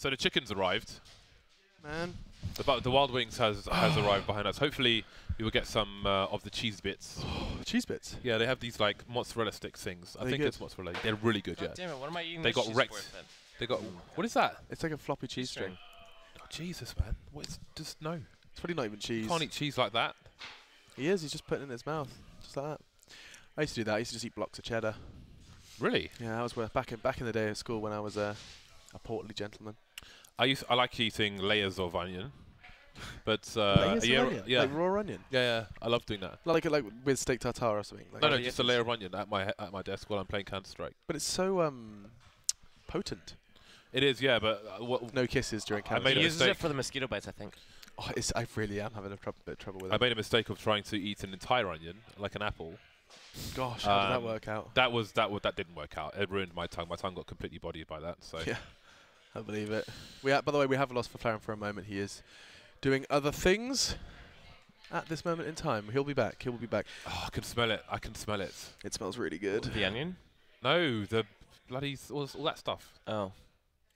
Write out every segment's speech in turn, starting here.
So the chickens arrived. Man. The Wild Wings has arrived behind us. Hopefully, we will get some of the cheese bits. Cheese bits? Yeah, they have these like mozzarella stick things. I think it's mozzarella. They're really good, God damn it, what am I eating They this got cheese wrecked. for then? They got. What is that? It's like a floppy cheese string. Oh, Jesus, man. What is, just no. It's probably not even cheese. You can't eat cheese like that. He is. He's just putting it in his mouth. Just like that. I used to do that. I used to just eat blocks of cheddar. Really? Yeah, I was back in the day at school when I was a portly gentleman. I like eating layers of onion. But layers of onion? Yeah. Like raw onion? Yeah, I love doing that. Like with steak tartare or something? Like No, just a layer of onion at my desk while I'm playing Counter-Strike. But it's so potent. It is, yeah, but no kisses during I made He a uses mistake. it for the mosquito bites, I think. Oh, I really am having a bit of trouble with it. I made a mistake of trying to eat an entire onion, like an apple. Gosh, how did that work out? That didn't work out. It ruined my tongue. My tongue got completely bodied by that. So yeah, I believe it. By the way, we have lost Flaren for a moment. He is doing other things at this moment in time. He'll be back. He'll be back. Oh, I can smell it. I can smell it. It smells really good. The onion? No, the bloody all that stuff. Oh.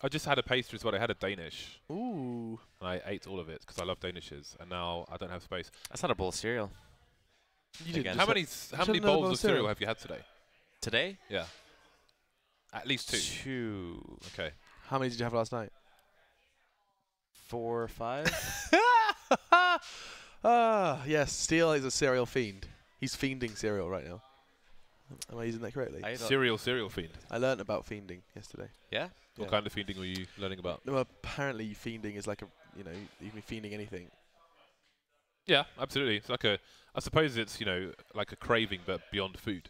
I just had a pastry as well. I had a Danish. Ooh. And I ate all of it because I love Danishes, and now I don't have space. That's not a bowl of cereal. How many bowls of cereal have you had today? Today? Yeah. At least 2. 2. Okay. How many did you have last night? 4 or 5. Yes. Steele is a cereal fiend. He's fiending cereal right now. Am I using that correctly? Cereal fiend. I learned about fiending yesterday. Yeah? What kind of fiending were you learning about? No, apparently fiending is like you can be fiending anything. Yeah, absolutely. It's like I suppose it's, like a craving, but beyond food.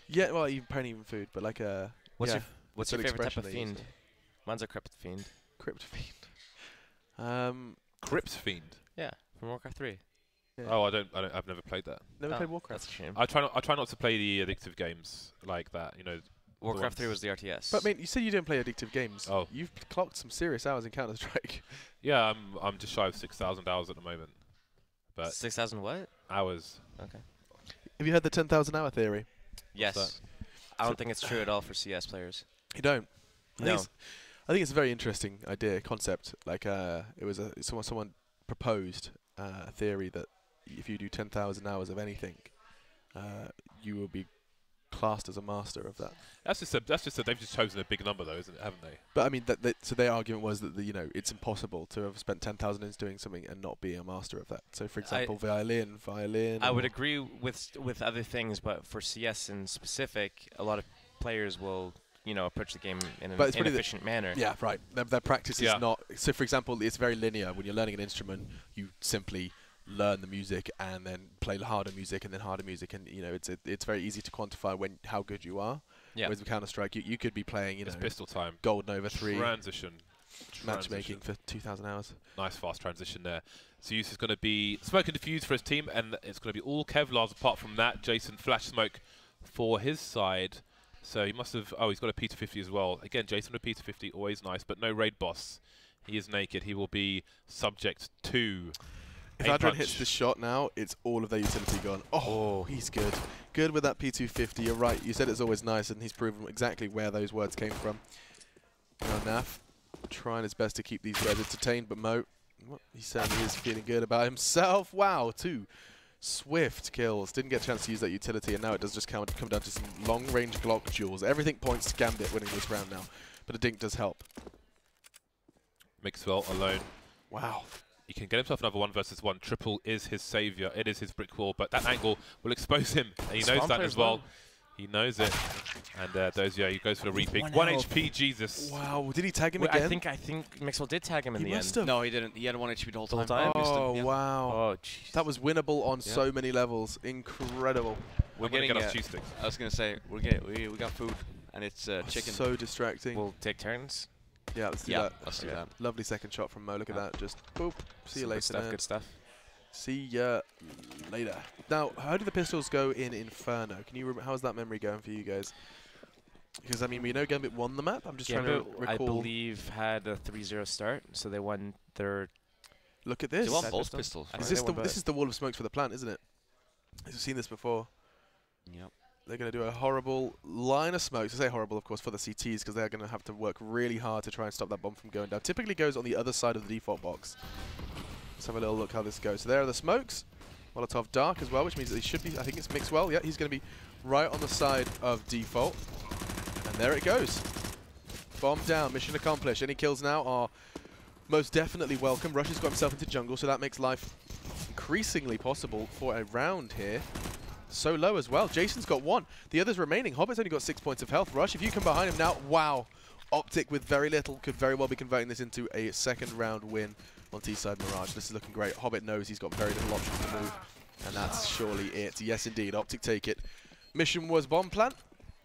Yeah, well, apparently even food, but like a... What's your favorite type of fiend? Mine's a crypt fiend. Crypt fiend. Crypt fiend? Yeah, from Warcraft 3. Yeah. Oh, I've never played that. Never played Warcraft. That's a shame. I try not to play the addictive games like that, Warcraft 3 was the RTS. But I mean, you said you don't play addictive games. Oh. You've clocked some serious hours in Counter-Strike. Yeah, I'm just shy of 6,000 hours at the moment. But 6,000 what? Hours. Okay. Have you heard the 10,000 hour theory? Yes. I don't think it's true at all for CS players. You don't? No. I think it's a very interesting idea, concept. Like, it was someone proposed a theory that if you do 10,000 hours of anything, you will be classed as a master of that. That's just they've just chosen a big number though, isn't it? Haven't they? But I mean, so their argument was that it's impossible to have spent 10,000 hours doing something and not be a master of that. So, for example, violin. I would agree with other things, but for CS in specific, a lot of players will approach the game in an inefficient manner. Yeah, right. Their practice is not. So, for example, it's very linear. When you're learning an instrument, you simply learn the music and then play harder music and then harder music, and it's very easy to quantify how good you are. Yeah. Whereas with Counter-Strike, you could be playing it's pistol time, Gold Nova 3 transition matchmaking for 2,000 hours. Nice fast transition there. So Use is going to be smoke and defuse for his team, and it's going to be all Kevlars apart from that. Jason flash smoke for his side. So he must have. Oh, he's got a P250 as well. Again, Jason with a P250, always nice, but no raid boss. He is naked. He will be subject to. If Adrian hits this shot now, it's all of their utility gone. Oh, he's good. Good with that P250. You're right. You said it's always nice, and he's proven exactly where those words came from. Now Naf trying his best to keep these guys entertained, but Mo, he certainly is feeling good about himself. Wow, 2 swift kills. Didn't get a chance to use that utility, and now it does just come down to some long-range Glock duels. Everything points to Gambit winning this round now, but a dink does help. Mixwell alone. Wow. He can get himself another 1 versus 1. Triple is his saviour. It is his brick wall, but that angle will expose him. And he knows that as well. He knows it. And he goes for the repeat. 1 HP, Jesus. Wow, did he tag him again? I think Mixwell did tag him in the end. No, he didn't. He had 1 HP the whole time. Oh, yeah. wow. Oh, jeez. That was winnable on so many levels. Incredible. We're getting get us cheese sticks. I was going to say, we got food, and it's chicken. So distracting. We'll take turns. Yeah, let's do that. Let's do that. Lovely second shot from Mo. Look at that. Just boop. See you later. Good stuff. See ya later. Now, how do the pistols go in Inferno? Can you? How's that memory going for you guys? Because I mean, we know Gambit won the map. I'm just trying to recall. I believe had a 3-0 start, so they won their. Look at this. They won both pistols. This is the wall of smokes for the plant, isn't it? We've seen this before. Yep. They're going to do a horrible line of smokes. I say horrible, of course, for the CTs, because they're going to have to work really hard to try and stop that bomb from going down. Typically goes on the other side of the default box. Let's have a little look how this goes. So there are the smokes. Molotov dark as well, which means that he should be, I think it's mixed well. Yeah, he's going to be right on the side of default. And there it goes. Bomb down, mission accomplished. Any kills now are most definitely welcome. Rush has got himself into jungle, so that makes life increasingly possible for a round here. So low as well. Jason's got 1. The others remaining. Hobbit's only got 6 points of health. Rush, if you come behind him now, wow. OpTic with very little could very well be converting this into a second round win on T-side Mirage. This is looking great. Hobbit knows he's got very little options to move, and that's surely it. Yes, indeed. OpTic take it. Mission was bomb plant,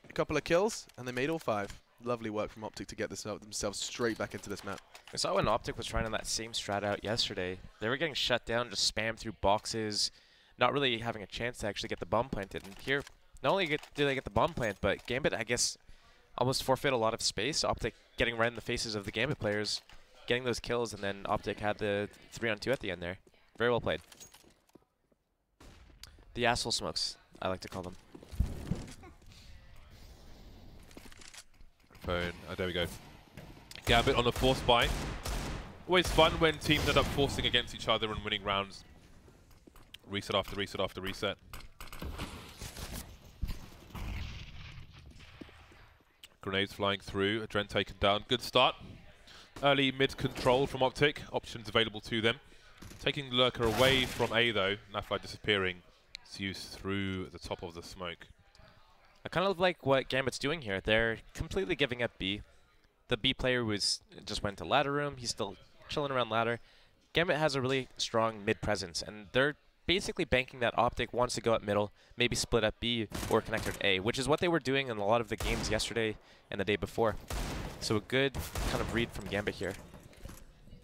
a couple of kills, and they made all 5. Lovely work from OpTic to get themselves straight back into this map. I saw when OpTic was trying on that same strat out yesterday. They were getting shut down, just spammed through boxes, not really having a chance to actually get the bomb planted. And here, not only do they get the bomb plant, but Gambit, I guess, almost forfeit a lot of space. OpTic getting right in the faces of the Gambit players, getting those kills, and then OpTic had the 3-on-2 at the end there. Very well played. The asshole smokes, I like to call them. Phone. Oh, there we go. Gambit on a force buy. Always fun when teams end up forcing against each other and winning rounds. Reset after reset after reset. Grenades flying through. Adren taken down. Good start. Early mid control from OpTic. Options available to them. Taking Lurker away from A though. Nafly disappearing. Zeus through the top of the smoke. I kind of like what Gambit's doing here. They're completely giving up B. The B player just went to ladder room. He's still chilling around ladder. Gambit has a really strong mid presence, and they're basically banking that OpTic wants to go up middle, maybe split up B or connector to A, which is what they were doing in a lot of the games yesterday and the day before. So a good kind of read from Gambit here.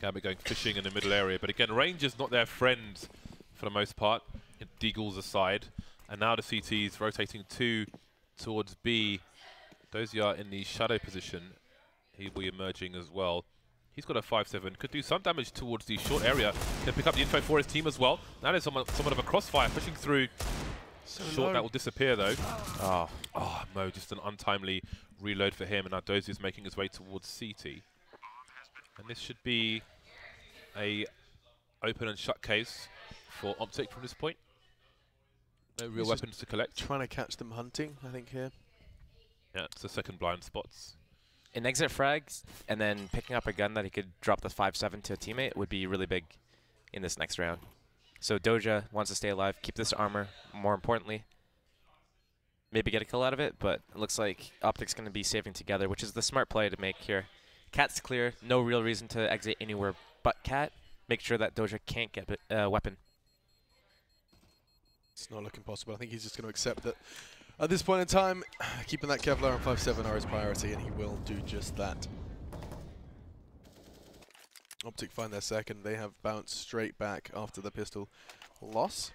Gambit going fishing in the middle area, but again, range is not their friend for the most part. Deagle's aside, and now the CTs rotating 2 towards B. Dozier in the shadow position. He will be emerging as well. He's got a 5-7. Could do some damage towards the short area. Can pick up the info for his team as well. Now there's somewhat of a crossfire pushing through. So short, that will disappear though. Oh, no, just an untimely reload for him. And now Dozier is making his way towards CT. And this should be a open and shut case for OpTic from this point. No real weapons to collect. Trying to catch them hunting, I think, here. Yeah, it's the second blind spots. An exit frags and then picking up a gun that he could drop the 5-7 to a teammate would be really big in this next round. So Doja wants to stay alive, keep this armor, more importantly. Maybe get a kill out of it, but it looks like OpTic's going to be saving together, which is the smart play to make here. Cat's clear, no real reason to exit anywhere but Cat. Make sure that Doja can't get a weapon. It's not looking possible. I think he's just going to accept that at this point in time, keeping that Kevlar and 5-7 are his priority, and he will do just that. OpTic find their second. They have bounced straight back after the pistol loss.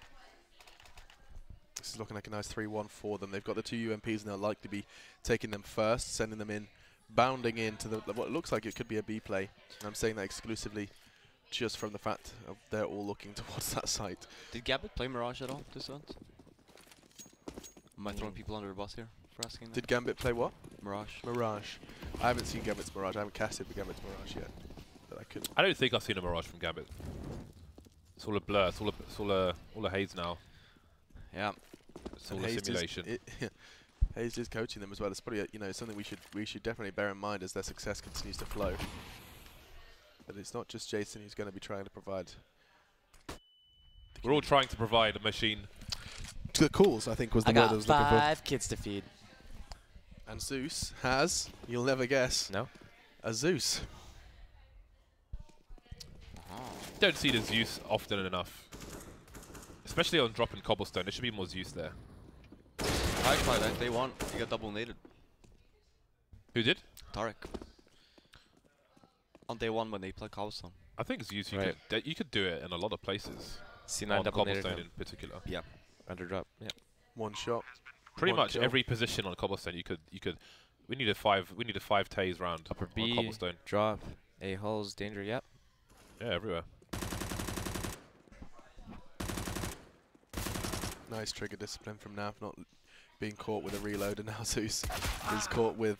This is looking like a nice 3-1 for them. They've got the 2 UMPs, and they'll likely be taking them first, sending them in, bounding into what looks like it could be a B play. And I'm saying that exclusively just from the fact of they're all looking towards that site. Did Gambit play Mirage at all this round? Am I throwing people under the bus here for asking that? Did Gambit play what? Mirage. Mirage. I haven't seen Gambit's Mirage. I haven't casted the Gambit's Mirage yet. But I could. I don't think I've seen a Mirage from Gambit. It's all a blur. It's all a haze now. Yeah. It's all a simulation. Hayes is coaching them as well. It's probably something we should definitely bear in mind as their success continues to flow. But it's not just Jason who's going to be trying to provide. We're all trying to provide a machine. The calls, I think, was the word I was looking for. 5 kids to feed. And Zeus has, you'll never guess, no, a Zeus. Don't see the Zeus often enough. Especially on dropping Cobblestone. There should be more Zeus there. I tried that. Day 1, he got double naded. Who did? Tarek. On day 1 when they played Cobblestone. I think Zeus, you could do it in a lot of places. C9 on double Cobblestone naded in particular. Yeah. Underdrop. Yeah. One shot. Pretty one much kill. every position on Cobblestone you could. We need a 5 Taze round Upper on B, Cobblestone. drop, A holes, danger. Yep. Yeah, everywhere. Nice trigger discipline from Nav, not being caught with a reload, and now Zeus is caught with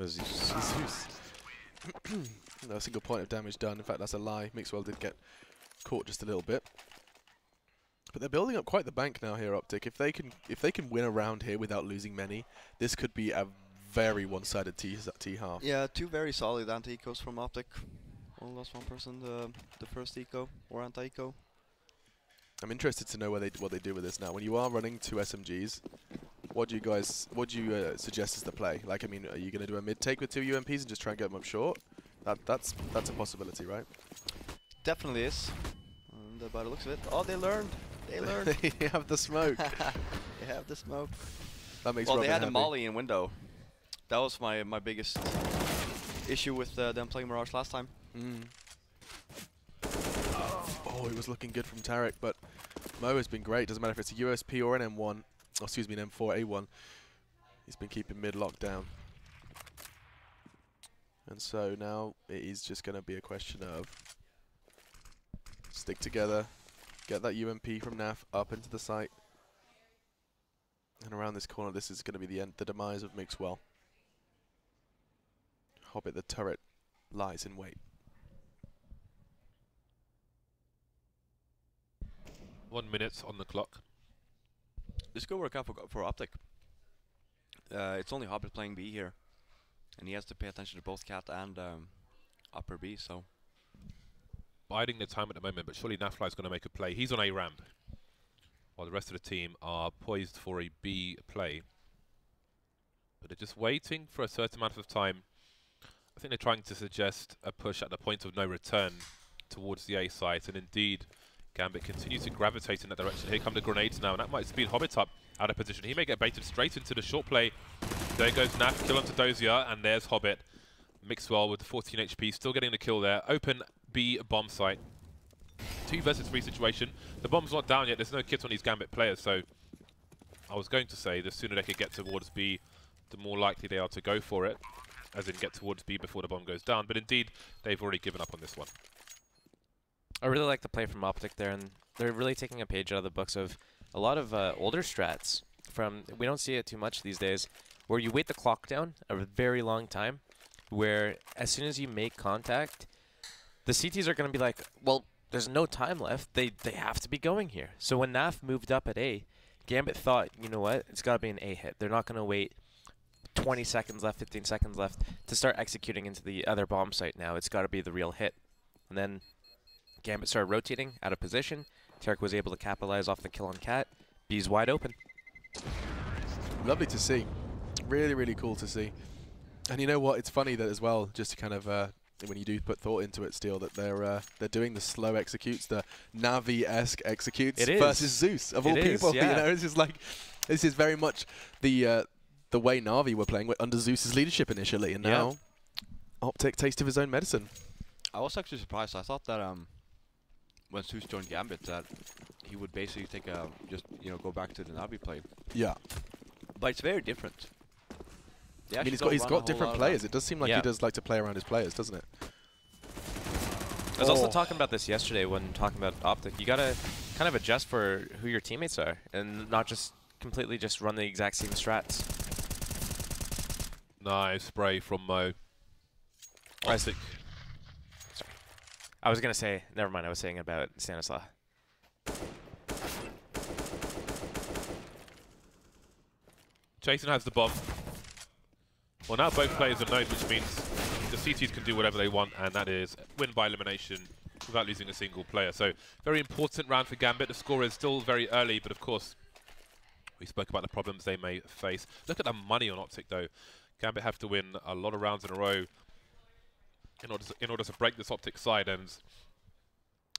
Zeus. No single point of damage done. In fact, that's a lie. Mixwell did get caught just a little bit. But they're building up quite the bank now here, OpTic. If they can win a round here without losing many, this could be a very one-sided T half. Yeah, 2 very solid anti-ecos from OpTic. Only lost 1 person the first eco or anti-eco. I'm interested to know what they do with this now. When you are running 2 SMGs, what do you suggest as the play? Like, I mean, are you going to do a mid take with 2 UMPs and just try and get them up short? That's a possibility, right? Definitely is. And by the looks of it, oh, they learned. They learned. They have the smoke. They have the smoke. That makes well, Robin they had happy. a molly in window. That was my biggest issue with them playing Mirage last time. Oh, it was looking good from Tarek, but Mo has been great. Doesn't matter if it's a USP or an M1, or excuse me, an M4A1. He's been keeping mid locked down. And so now it is just going to be a question of stick together, get that UMP from Naf up into the site. And around this corner, this is going to be the demise of Mixwell. Hobbit, the turret, lies in wait. 1 minute on the clock. This could work out for OpTic. It's only Hobbit playing B here. And he has to pay attention to both Cat and upper B, so. Biding the time at the moment, but surely Nafly is going to make a play. He's on A ramp, while the rest of the team are poised for a B play. But they're just waiting for a certain amount of time. I think they're trying to suggest a push at the point of no return towards the A site, and indeed, Gambit continues to gravitate in that direction. Here come the grenades now, and that might speed Hobbit up out of position. He may get baited straight into the short play. There goes Naf, kill onto Dozier, and there's Hobbit. Mixwell with the 14 HP, still getting the kill there. Open B bomb site. 2 versus 3 situation. The bomb's not down yet. There's no kit on these Gambit players, so I was going to say the sooner they could get towards B, the more likely they are to go for it, as in get towards B before the bomb goes down. But indeed, they've already given up on this one. I really like the play from OpTic there, and they're really taking a page out of the books of a lot of older strats. We don't see it too much these days, where you wait the clock down a very long time, where as soon as you make contact, the CTs are going to be like, well, there's no time left. They have to be going here. So when Naf moved up at A, Gambit thought, you know what, it's got to be an A hit. They're not going to wait 20 seconds left, 15 seconds left to start executing into the other bomb site now. It's got to be the real hit. And then Gambit started rotating out of position. Tarek was able to capitalize off the kill on Cat. B's wide open. Lovely to see. Really, really cool to see. And you know what? It's funny that as well, just to kind of, when you do put thought into it, Steel, that they're doing the slow executes, the Navi-esque executes versus Zeus, of all people. Yeah. You know, it's just like, this is very much the way Navi were playing under Zeus's leadership initially, and now OpTic taste of his own medicine. I was actually surprised. I thought that when Zeus joined Gambit, that he would basically take go back to the Navi play. Yeah. But it's very different. I mean, he's got different players. It does seem like he does like to play around his players, doesn't it? I was also talking about this yesterday when talking about OpTic. You gotta kind of adjust for who your teammates are, and not just completely just run the exact same strats. Nice spray from Mo. OpTic. Sorry. I was gonna say, never mind. I was saying about Stanislav. Jason has the bomb. Well, now both players are known, which means the CTs can do whatever they want, and that is win by elimination without losing a single player. So, very important round for Gambit. The score is still very early, but of course, we spoke about the problems they may face. Look at the money on OpTic, though. Gambit have to win a lot of rounds in a row in order to break this OpTic side, and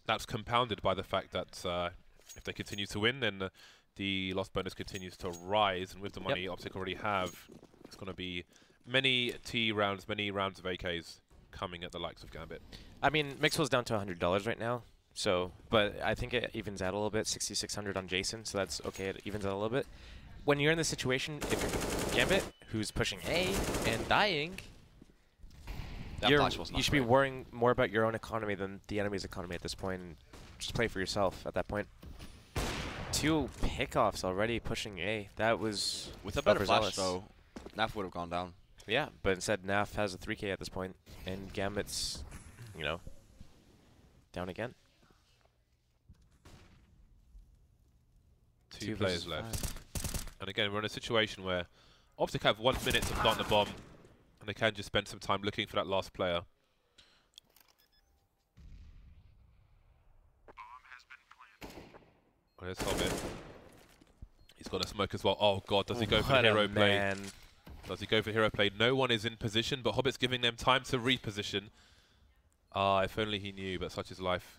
that's compounded by the fact that if they continue to win, then the loss bonus continues to rise, and with the money OpTic already have, it's going to be many T rounds, many rounds of AKs coming at the likes of Gambit. I mean, Mixwell's down to $100 right now, so, but I think it evens out a little bit, 6,600 on Jason, so that's okay, it evens out a little bit. When you're in this situation, if you're Gambit, who's pushing A and dying, you should be worrying more about your own economy than the enemy's economy at this point, and just play for yourself at that point. 2 pickoffs already pushing A. That was With a better flash, overzealous. though, Naf would have gone down. Yeah, but instead Naf has a 3K at this point, and Gambit's, you know, down again. 2 players left. And again, we're in a situation where OpTic have 1 minute to plant the bomb, and they can just spend some time looking for that last player. Oh, there's Hobbit. He's got a smoke as well. Oh god, does he go for What a hero play? man. Does he go for hero play? No one is in position, but Hobbit's giving them time to reposition. Ah, if only he knew, but such is life.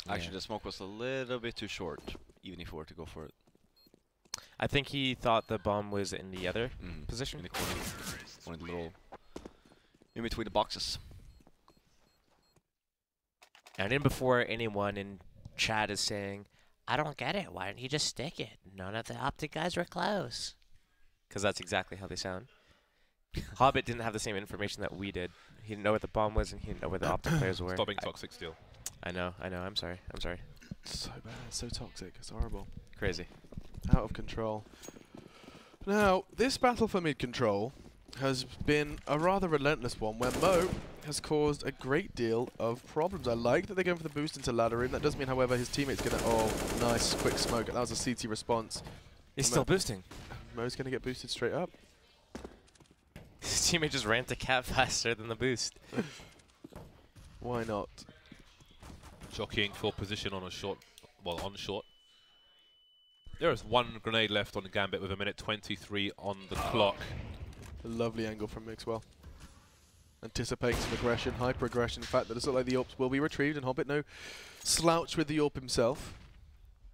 Actually, the smoke was a little bit too short, even if we were to go for it. I think he thought the bomb was in the other In position. the corner. One of the little... in between the boxes. And in before anyone in chat is saying, I don't get it. Why didn't he just stick it? None of the OpTic guys were close. Because that's exactly how they sound. Hobbit didn't have the same information that we did. He didn't know where the bomb was, and he didn't know where the OpTic players were. Stop being toxic still. I know. I'm sorry. It's so bad, so toxic, it's horrible. Crazy. Out of control. Now, this battle for mid control has been a rather relentless one, where Mo has caused a great deal of problems. I like that they're going for the boost into ladder in. That does mean, however, his teammate's going to... Oh, nice, quick smoke. That was a CT response. He's still boosting. Mo's going to get boosted straight up. His teammate just ran to cat faster than the boost. Why not? Jockeying for position on a short, well, on short. There is 1 grenade left on the Gambit with 1:23 on the clock. A lovely angle from Mixwell. Anticipating some aggression, hyper aggression. In fact, that it looks like the AWPs will be retrieved, and Hobbit no slouch with the AWP himself.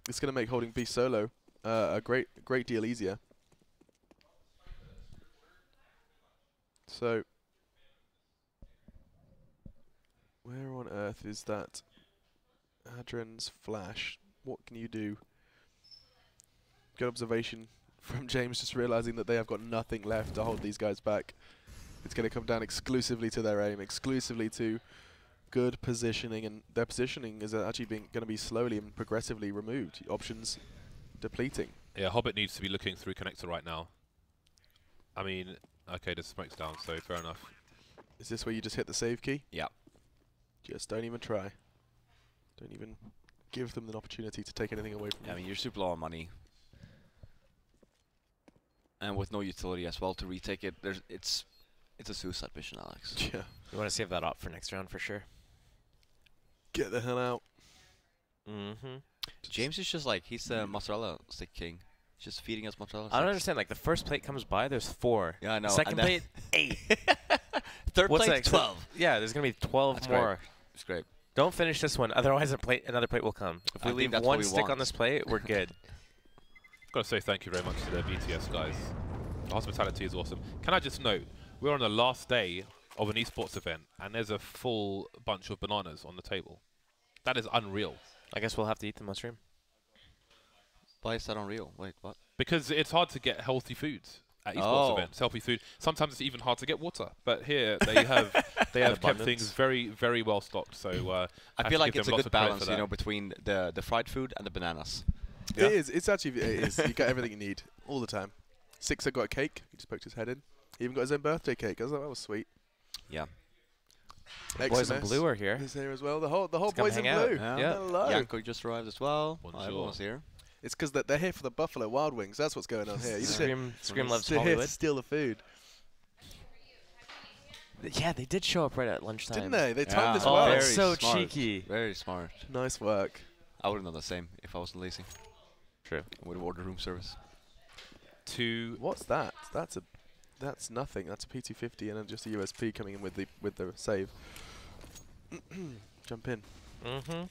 It's going to make holding B solo a great deal easier. So, where on earth is that Adren's flash? What can you do? Good observation from James, just realizing that they have got nothing left to hold these guys back. It's going to come down exclusively to their aim, exclusively to good positioning, and their positioning is actually going to be slowly and progressively removed. Options depleting. Yeah, Hobbit needs to be looking through connector right now. I mean, okay, the smoke's down, so fair enough. Is this where you just hit the save key? Yeah. Just don't even try. Don't even give them an opportunity to take anything away from Yeah, I you. mean, you're super low on money. And with no utility as well to retake it, it's a suicide mission, Alex. Yeah. You want to save that op for next round for sure. Get the hell out. Mm-hmm. James is just like, he's the mozzarella stick king. He's just feeding us mozzarella I don't sticks. understand. Like the first plate comes by, there's 4. Yeah, I know. Second and plate, 8. Third What's plate, that? 12. Yeah, there's gonna be 12 That's more. great. It's great. Don't finish this one, otherwise another plate will come. If we I think leave that's what one we stick on want. this plate, we're good. Got to say thank you very much to the BTS guys. The hospitality is awesome. Can I just note, we're on the last day of an esports event, and there's a full bunch of bananas on the table. That is unreal. I guess we'll have to eat them on stream. Why is that unreal? Wait, what? Because it's hard to get healthy foods at esports Oh. events. Healthy food. Sometimes it's even hard to get water. But here they have kept abundance. things very, very well stocked. So I have feel to like give it's a them lots good of credit balance, for you know, that. between the fried food and the bananas. Yeah. It is. It's actually, it is. You get everything you need all the time. Sixer got a cake. He just poked his head in. He even got his own birthday cake. I was like, that was sweet. Yeah. Boys in XMS blue are here. is here as well. The whole come boys in hang out. blue. Yeah. Hello. Yanko just arrived as well. Bonjour. Everyone's here. It's because they're here for the Buffalo Wild Wings. That's what's going on here. You just Scream loves they're here to Hollywood. steal the food. Yeah, they did show up right at lunchtime. Didn't they? They Yeah. timed this Oh, well. that's Very so smart. cheeky. Very smart. Nice work. I would have done the same if I wasn't lazy. True. I would have ordered room service. What's that? That's nothing. That's a P250 and just a USP coming in with the save. Jump in. Mm-hmm.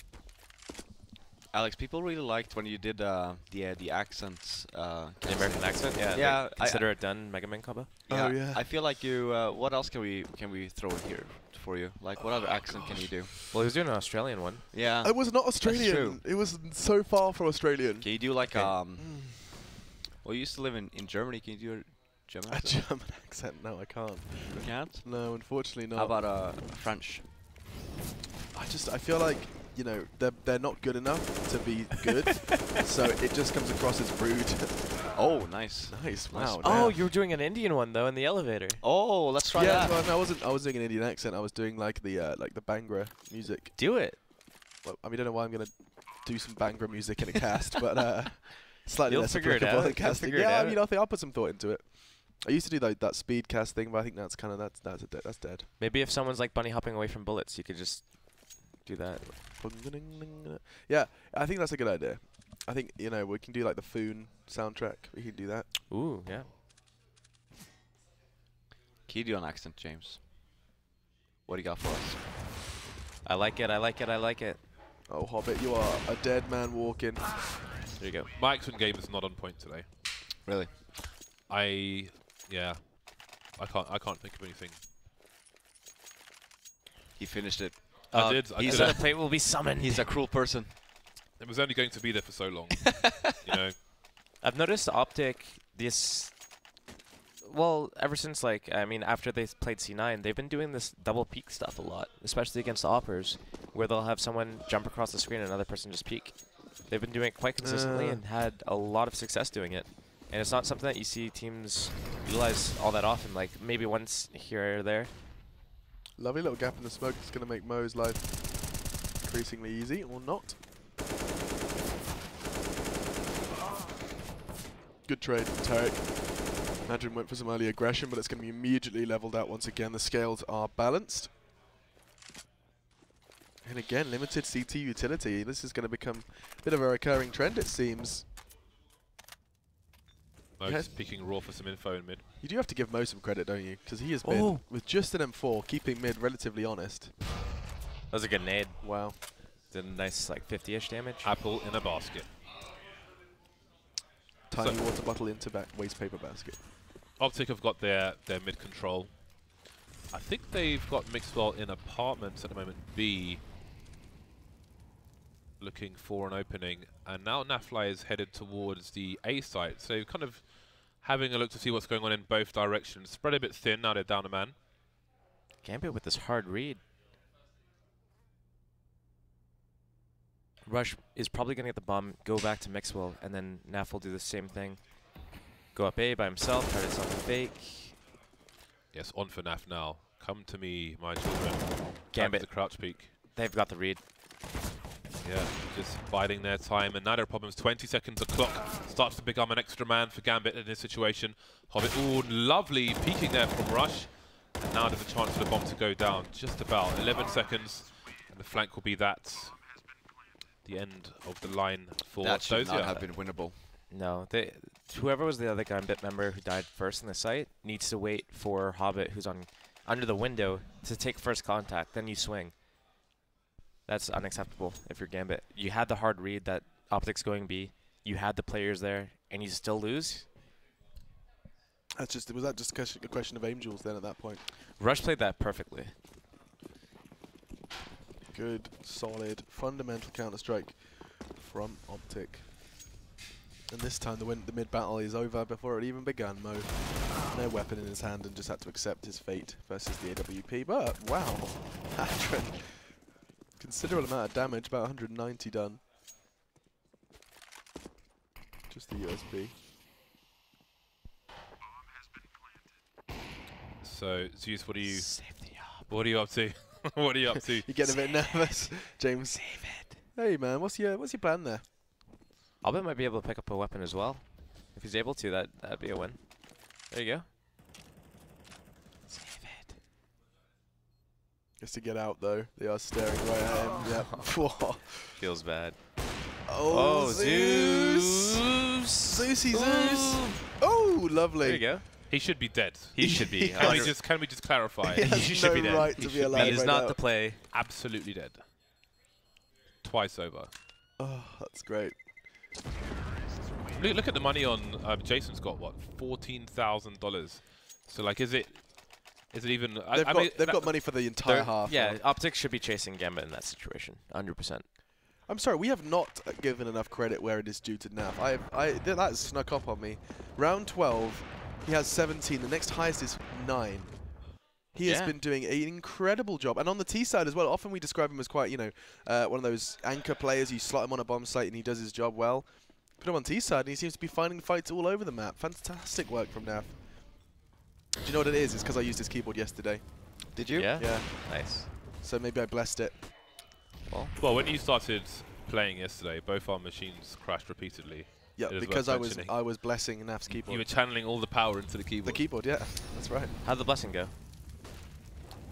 Alex, people really liked when you did the accents. The American accent? Yeah. Yeah, like, consider it done, Mega Man combo. Oh, yeah. I feel like you. What else can we throw in here for you? Like, what other accent can you do? Well, he was doing an Australian one. Yeah. I was not Australian. true. It was so far from Australian. Can you do like Okay. Well, you used to live in Germany. Can you do a German A accent? German accent? No, I can't. You can't. No, unfortunately How not. about French? I feel like you know, they're not good enough to be good, so it just comes across as rude. Oh, nice. Nice, wow. Oh, you were doing an Indian one though in the elevator. Oh, let's try that. Well, no, I was doing an Indian accent. I was doing like the Bhangra music. Do it. Well, I mean, I don't know why I'm gonna do some Bhangra music in a cast, but slightly You'll less figure it applicable out. than casting. You'll figure it Yeah, I out. mean, I think I'll put some thought into it. I used to do that speed cast thing, but I think that's kind of that's dead. Maybe if someone's like bunny hopping away from bullets, you could just do that. Yeah, I think that's a good idea. I think, you know, we can do like the Foon soundtrack. We can do that. Ooh, yeah. Can you do an accent, James? What do you got for us? I like it. I like it. I like it. Oh, Hobbit, you are a dead man walking. There you go. My accent game is not on point today. Really? I can't think of anything. He finished it. I did. I He's did a it. plate will be summoned. He's a cruel person. It was only going to be there for so long. You know. I've noticed OpTic this. Well, ever since like after they played C9, they've been doing this double peek stuff a lot, especially against the oppers, where they'll have someone jump across the screen and another person just peek. They've been doing it quite consistently and had a lot of success doing it. And it's not something that you see teams utilize all that often, like maybe once here or there. Lovely little gap in the smoke. It's going to make Mo's life increasingly easy, or not. Good trade from Tarek. Imagine went for some early aggression, but it's going to be immediately leveled out once again. The scales are balanced. And again, limited CT utility. This is going to become a bit of a recurring trend, it seems. Mo's Yes. peeking raw for some info in mid. You do have to give Mo some credit, don't you? Because he has been, with just an M4, keeping mid relatively honest. That was a good nade. Wow. Did a nice like 50-ish damage. Apple in a basket. Tiny So- water bottle into waste paper basket. OpTic have got their mid control. I think they've got Mixwell in apartments at the moment B, looking for an opening, and now Nafly is headed towards the A site, so kind of having a look to see what's going on in both directions. Spread a bit thin, now they're down a man. Gambit with this hard read. Rush is probably going to get the bomb, go back to Mixwell, and then Naf will do the same thing. Go up A by himself, try to stop the fake. Yes, on for Naf now. Come to me, my children. Gambit. The crouch peek. They've got the read. Yeah, just biding their time, and now there are problems. 20 seconds, the clock starts to become an extra man for Gambit in this situation. Hobbit, ooh, lovely peeking there from Rush. And now there's a chance for the bomb to go down. Just about 11 seconds, and the flank will be that. The end of the line for That should Dozier. not have been winnable. No, whoever was the other Gambit member who died first in the site needs to wait for Hobbit, who's on under the window, to take first contact. Then you swing. That's unacceptable if you're Gambit. You had the hard read that OpTic's going B. You had the players there, and you still lose. That's just, was that just a question of angels then at that point? Rush played that perfectly. Good, solid, fundamental counter-strike from OpTic. And this time the mid battle is over before it even began. Mo, no weapon in his hand and just had to accept his fate versus the AWP. But, wow, Atron, considerable amount of damage, about 190 done. Just the USB. So, Zeus, what are you Save the op. up to? What are you up to? You're getting a bit nervous, James. Save it. Hey man, what's your plan there? Albert might be able to pick up a weapon as well. If he's able to, that'd be a win. There you go. Save it. Just to get out though. They are staring right at him. Yep. Feels bad. Oh, Zeus! Zeusy Zeus! Oh, lovely. There you go. He should be dead. He should be. Can we just clarify? He has He should no be dead. right He to be should alive He is right not now. the play. Absolutely dead. Twice over. Oh, that's great. Look at the money on Jason's got what, $14,000. So like, is it even? They've got money for the entire half. Yeah, OpTic should be chasing Gambit in that situation, 100%. I'm sorry, we have not given enough credit where it is due to Naf. That snuck up on me. Round 12, he has 17. The next highest is 9. He has been doing an incredible job. And on the T side as well, often we describe him as quite, you know, one of those anchor players. You slot him on a bomb site and he does his job well. Put him on T side and he seems to be finding fights all over the map. Fantastic work from Naf. Do you know what it is? It's because I used his keyboard yesterday. Did you? Yeah? Yeah. Nice. So maybe I blessed it. Well, when you started playing yesterday, both our machines crashed repeatedly. Yeah, because I was blessing Naf's keyboard. You were channeling all the power into the keyboard. The keyboard, yeah. That's right. How'd the blessing go?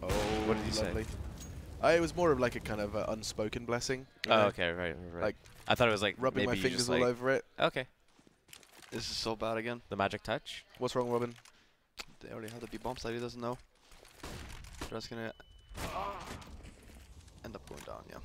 Oh, what did you lovely. It was more of like a kind of unspoken blessing. Oh, okay, right. Like I thought it was like rubbing maybe my fingers just all like over it. Okay. This is so bad again. The magic touch. What's wrong, Robin? They already have the B bomb side. He doesn't know. Just gonna end up going down. Yeah.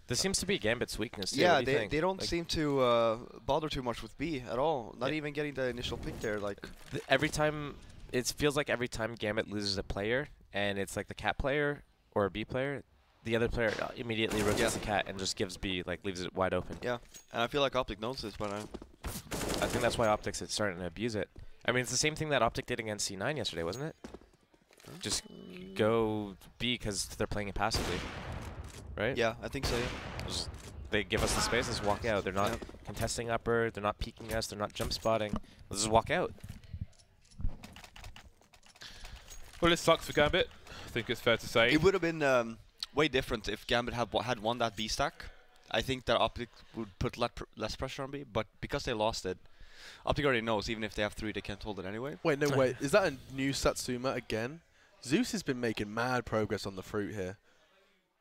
This seems to be Gambit's weakness too. Yeah, What do you think? they don't Like, seem to bother too much with B at all. Not even getting the initial pick there. Like every time, it feels like every time Gambit loses a player, and it's like the cat player or a B player, the other player immediately rotates the cat and just gives B, like leaves it wide open. Yeah, and I feel like OpTic knows this, but I think that's why OpTic's starting to abuse it. I mean, it's the same thing that OpTic did against C9 yesterday, wasn't it? Just go B because they're playing it passively, right? yeah, I think so. Yeah. Just, they give us the space, let's walk out. They're not contesting upper, they're not peeking us, they're not jump spotting. Let's just walk out. Well, it sucks for Gambit. I think it's fair to say. It would have been way different if Gambit had won that B stack. I think that OpTic would put less pressure on B, but because they lost it, OpTic already knows even if they have 3, they can't hold it anyway. Wait, no, wait. Is that a new Satsuma again? Zeus has been making mad progress on the fruit here.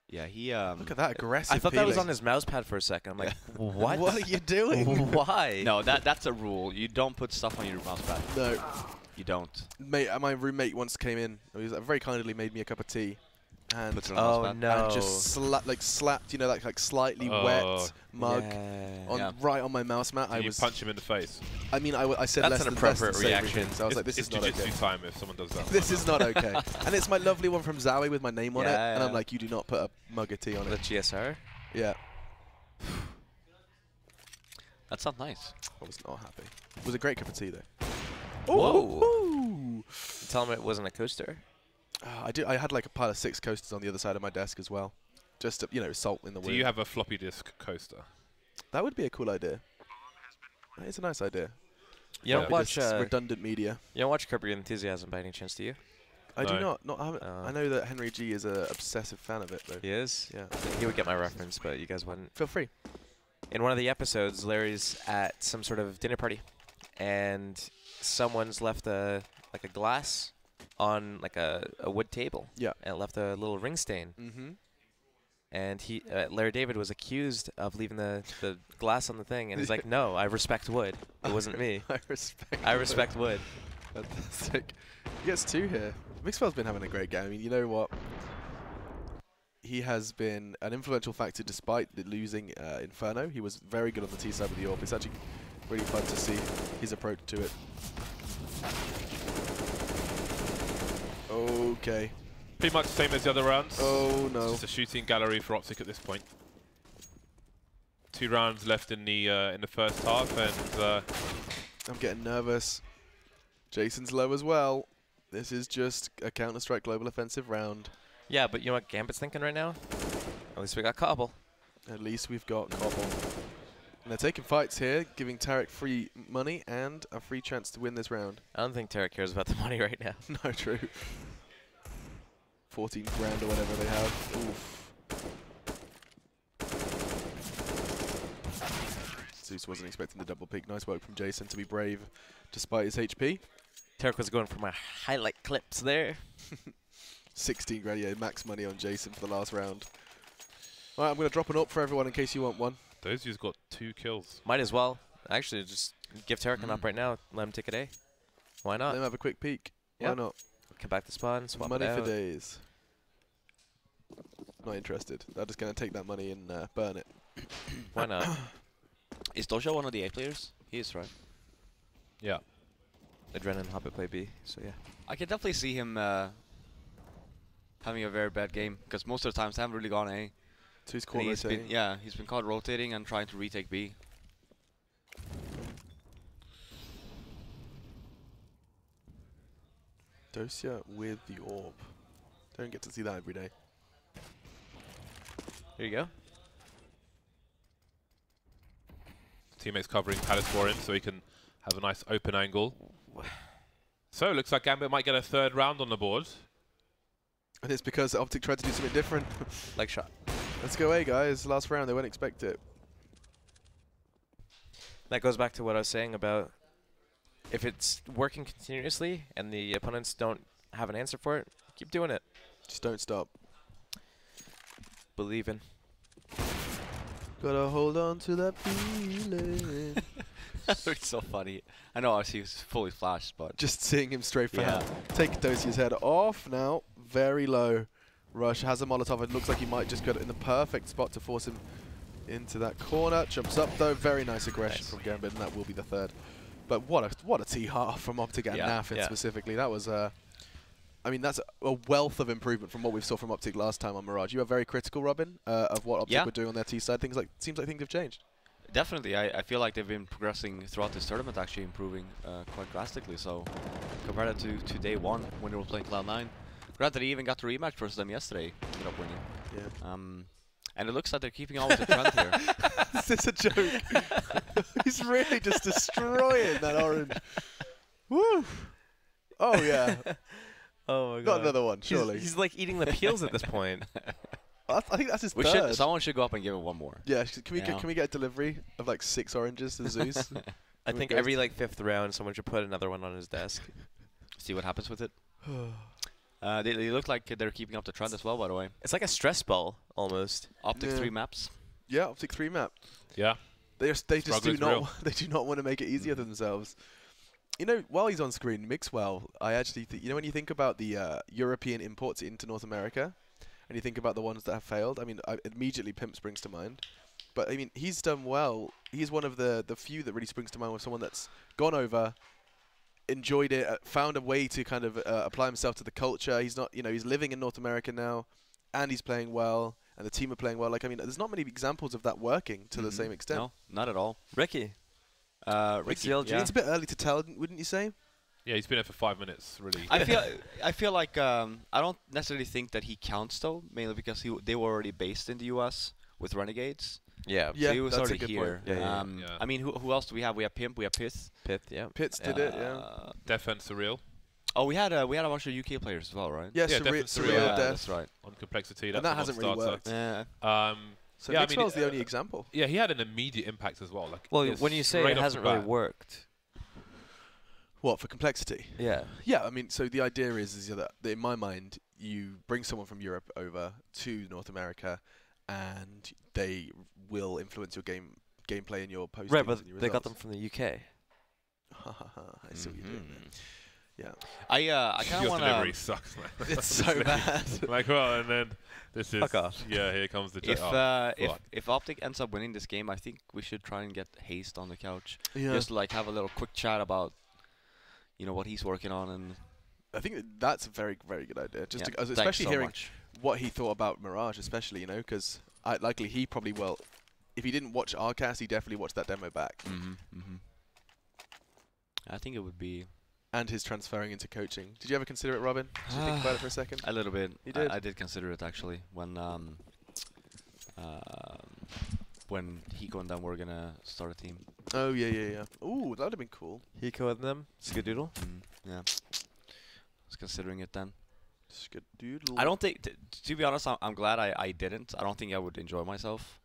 Yeah, he. Look at that aggressive. I thought that was peeling. on his mouse pad for a second. I'm like, what? What are you doing? Why? No, that's a rule. You don't put stuff on your mouse pad. No. You don't. Mate, my roommate once came in. He was very kindly made me a cup of tea. And, Puts it on the mouse pad. no. and just slapped, you know, like slightly wet mug right on my mouse mat. Did you punch him in the face? I mean, I said That's less an than appropriate best to say reaction. everything, so I was like, this is not okay. It's jiu-jitsu time if someone does that. This is not okay. And it's my lovely one from Zowie with my name on it. And Yeah. I'm like, you do not put a mug of tea on The it. GSR? Yeah. That's not nice. I was not happy. It was a great cup of tea, though. Whoa. Tell him it wasn't a coaster. I had like a pile of 6 coasters on the other side of my desk as well. Just to, you know, salt in the wind. Do you have a floppy disk coaster? That would be a cool idea. That is a nice idea. You don't watch redundant media. You don't watch Curb Your Enthusiasm by any chance, do you? I do No. not. I know that Henry G is an obsessive fan of it, though. He is? Yeah. He would get my reference, but you guys wouldn't. Feel free. In one of the episodes, Larry's at some sort of dinner party, and someone's left a glass on like a wood table. Yeah. And it left a little ring stain. Mm-hmm. And Larry David was accused of leaving the glass on the thing, and he's like, "No, I respect wood. It wasn't me. I respect wood." Fantastic. He gets 2 here. Mixwell's been having a great game. I mean, you know what? He has been an influential factor despite the losing Inferno. He was very good on the T side with the AWP. It's actually really fun to see his approach to it. Okay. Pretty much the same as the other rounds. Oh no. It's just a shooting gallery for OpTic at this point. 2 rounds left in the first half, and I'm getting nervous. Jason's low as well. This is just a Counter-Strike Global Offensive round. Yeah, but you know what Gambit's thinking right now? At least we got Cobble. At least we've got Cobble. And they're taking fights here, giving Tarek free money and a free chance to win this round. I don't think Tarek cares about the money right now. No, true. 14 grand or whatever they have. Oof. Zeus wasn't expecting the double peak. Nice work from Jason to be brave despite his HP. Tarek was going for my highlight clips there. 16 grand, yeah, max money on Jason for the last round. Alright, I'm going to drop an up for everyone in case you want one. those who's got 2 kills. Might as well. Actually, just give Tarek an up right now. Let him take an A. Why not? Let him have a quick peek. Yep. Why not? Come back to spawn, swap Money it out. for days. Not interested. I'm just going to take that money and burn it. Why not? Is Doja one of the A players? He is, right? Yeah. Adrenaline Hobbit play B, so yeah. I can definitely see him having a very bad game, because most of the times they haven't really gone A. So he's And caught rotating. he's been caught rotating and trying to retake B. Dosia with the orb. Don't get to see that every day. There you go. Teammates covering Palace for him so he can have a nice open angle. So it looks like Gambit might get a third round on the board. And it's because OpTic tried to do something different. Leg shot. Let's go away, guys. Last round, they won't expect it. That goes back to what I was saying about if it's working continuously and the opponents don't have an answer for it, keep doing it. Just don't stop. Believe in. Gotta hold on to that feeling. It's so funny. I know he was fully flashed, but Just seeing him strafe for Yeah. hand. Take Dosia's head off now. Very low. Rush has a Molotov. It looks like he might just get it in the perfect spot to force him into that corner. Jumps up though. Very nice aggression from Gambit, and that will be the third. But what a T-half from OpTic and Yeah, Naf yeah. specifically. That was I mean, that's a wealth of improvement from what we saw from OpTic last time on Mirage. You were very critical, Robin, of what OpTic Yeah. were doing on their T side. Seems like things have changed. definitely, I feel like they've been progressing throughout this tournament, actually improving quite drastically. So compared to day one when they were playing Cloud9, granted they even got the rematch versus them yesterday, ended up winning. Yeah. And it looks like they're keeping on with the trend here. Is this a joke? He's really just destroying that orange. Woo! Oh yeah. Oh my Got another one, surely. He's like eating the peels at this point. I think that's his third. Someone should go up and give him one more. Yeah, can we get a delivery of like 6 oranges to Zeus? I think every like 5th round, someone should put another one on his desk. See what happens with it. They look like they're keeping up the trend as well, by the way. It's like a stress ball almost. OpTic Yeah. 3 maps. Yeah, OpTic 3 map. Yeah. They just Struggle is real. they do not want to make it easier for themselves. You know, while he's on screen, Mixwell, I actually think, you know, when you think about the European imports into North America, and you think about the ones that have failed, I mean, immediately Pimp springs to mind. But I mean, he's done well. He's one of the few that really springs to mind with someone that's gone over, enjoyed it, found a way to kind of apply himself to the culture. He's not, you know, he's living in North America now, and he's playing well, and the team are playing well. Like, I mean, there's not many examples of that working to the same extent. No, not at all. Ricky. Ricky, LG. yeah. It's a bit early to tell, wouldn't you say? Yeah, he's been there for 5 minutes, really. I feel like I don't necessarily think that he counts though, mainly because they were already based in the US with Renegades. Yeah. Yeah, So he was that's a already good here. point. Yeah, yeah. I mean, who else do we have? We have Pimp, we have Pith. Pith, yeah. Pitts did it, yeah. Defense Surreal Oh, we had a bunch of UK players as well, right? Yeah, Yeah, Surreal, definitely Surreal Surreal, Death. that's right. on Complexity. And That's that the hasn't really non-starter. worked. So Yeah, I mean, Mixwell's the only example. Yeah, he had an immediate impact as well. Like, Well, it's when you say straight it off hasn't the really bat. worked. What, for Complexity? Yeah. Yeah, I mean, so the idea is that in my mind, you bring someone from Europe over to North America, and they will influence your gameplay and your postings. Right, but and your they got them results. from the UK. I see what you're doing there. Yeah. I kind of Your want delivery to. sucks, man. It's so bad. Like, well, and then this is... Fuck off. Yeah, here comes the... If fuck. if OpTic ends up winning this game, I think we should try and get Haste on the couch, Yeah. just to, like have a little quick chat about, you know, what he's working on and. I think that's a very, very good idea. Just Yeah, to, thanks especially so hearing much. what he thought about Mirage, especially, you know, because likely he probably will. If he didn't watch our cast, he definitely watched that demo back. I think it would be And his transferring into coaching. Did you ever consider it, Robin? Did you think about it for a second? a little bit. You did? I did consider it actually when Hiko and them were gonna start a team. Oh, yeah. Ooh, that would have been cool. Hiko and them. Skadoodle. Yeah, I was considering it then. Skadoodle. I don't think, to be honest, I'm glad I didn't. I don't think I would enjoy myself.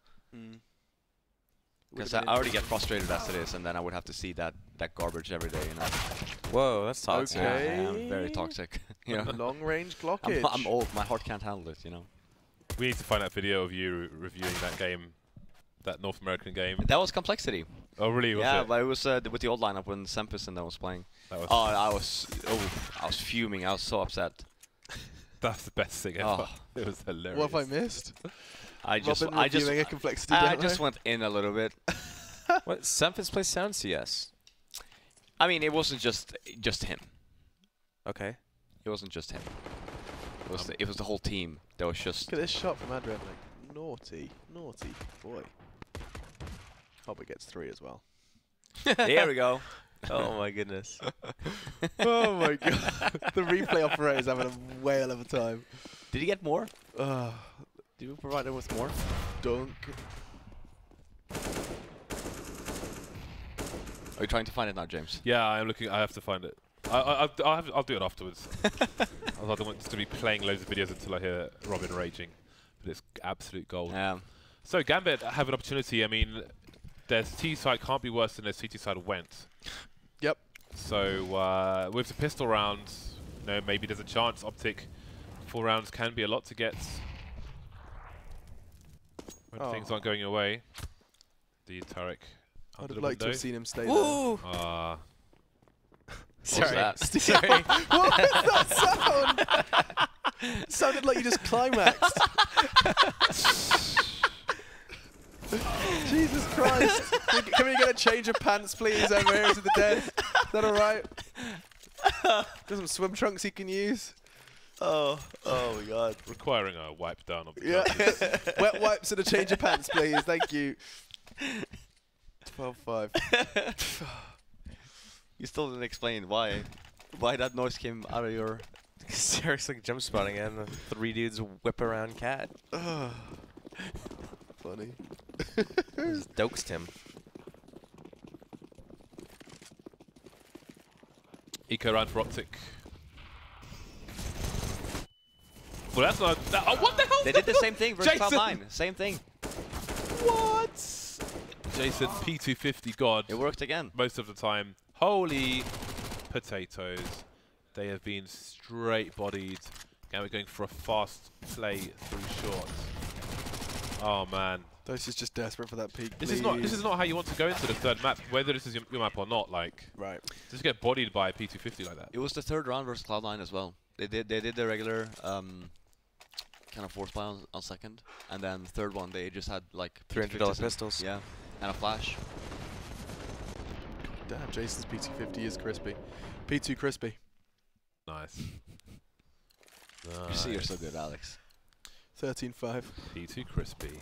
Because I already get frustrated as it is, and then I would have to see that garbage every day, you know. Whoa, that's toxic. Okay. Yeah, I'm very toxic. You know, Long range blockage. I'm old. My heart can't handle it. You know. We need to find that video of you reviewing that game, that North American game. That was Complexity. Oh, really? Was Yeah, it? but it was with the old lineup when Sempus and them was playing. That was, I was fuming. I was so upset. that's the best thing ever. Oh. It was hilarious. What have I missed? Robin I just a Complexity I demo? just went in a little bit. What? Semphis plays Sound CS. I mean, it wasn't just him. Okay. It wasn't just him. It was the whole team. That was just. Look at this shot from Adrian. Like, naughty boy. Hobbit gets 3 as well. There we go. Oh my goodness. Oh my god. The replay operator's having a whale of a time. Did he get more? Uh, Did we provide him with more? dunk. Are you trying to find it now, James? Yeah, I'm looking. I have to find it. I'll do it afterwards. I don't want to be playing loads of videos until I hear Robin raging, but it's absolute gold. Yeah. So Gambit have an opportunity. I mean, their T side can't be worse than their CT side went. Yep. So with the pistol rounds, you know, maybe there's a chance. OpTic 4 rounds can be a lot to get when things aren't going your way. The Tarek. I'd have liked to have seen him stay Ooh. there. Sorry. that? Sorry. What was that sound? Sounded like you just climaxed. Jesus Christ. Can we get a change of pants, please, over here to the desk? Is that alright? Got some swim trunks he can use? Oh my god. Requiring a wipe down of the Yeah. carpet. Wet wipes and a change of pants, please. Thank you. 12-5. You still didn't explain why that noise came out of your... Eric's like jump spotting and the 3 dudes whip around cat. Funny. Just doxed him. Eco round for OpTic. Well, that's not. Oh, what the hell? They did the same thing versus Jason! Cloud9. Same thing. What? Jason, P250 God. It worked again. Most of the time. Holy potatoes. They have been straight bodied. Now we're going for a fast play through short. Oh man. Those is just desperate for that peak. This is not how you want to go into the third map, whether this is your map or not. Like, right. Just get bodied by a P250 like that. It was the third round versus Cloud9 as well. They did the regular kind of force play on second, and then the third one they just had like $300 pistols. Yeah, and a flash. Damn, Jason's P250 is crispy. P2 crispy. Nice. You see, you're so good, Alex. 13-5. P2 crispy.